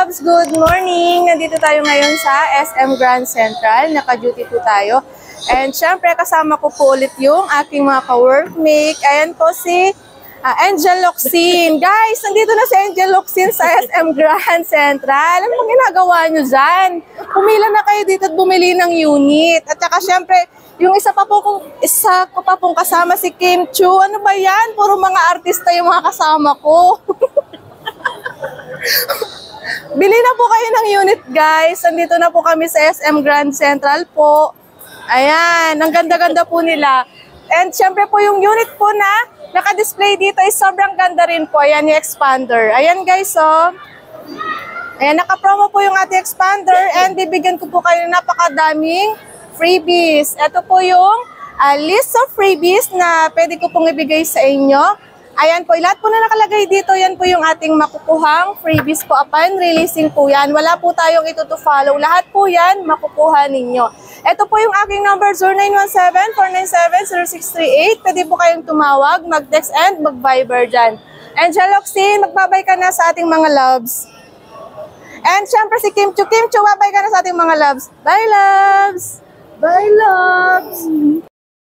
loves! Good morning! Nandito tayo ngayon sa SM Grand Central. Naka-duty po tayo. And syempre, kasama ko po ulit yung aking mga ka-workmate. Ayan po si Angel Locsin. Guys, nandito na si Angel Locsin sa SM Grand Central. Ano pong ginagawa nyo dyan? Pumila na kayo dito at bumili ng unit. At saka syempre, yung isa ko pa pong kasama si Kim Chu. Ano ba yan? Puro mga artista yung mga kasama ko. Bili na po kayo ng unit, guys. Nandito na po kami sa SM Grand Central po. Ayan, ang ganda-ganda po nila. And syempre po yung unit po na naka-display dito is sobrang ganda rin po. Ayan yung expander. Ayan guys, oh. Ayan, naka-promo po yung ating expander and bibigyan ko po kayo ng napakadaming freebies. Ito po yung list of freebies na pwede ko pong ibigay sa inyo. Ayan po, lahat po na nakalagay dito, yan po yung ating makukuhang freebies po upon releasing po yan. Wala po tayong ito to follow. Lahat po yan makukuha ninyo. Ito po yung aking number, 0917-497-0638. Pwede po kayong tumawag, mag-text and mag-viber dyan. Angel Locsin, magbabay ka na sa ating mga loves. And syempre si Kim Chu, babay ka na sa ating mga loves. Bye loves! Bye loves!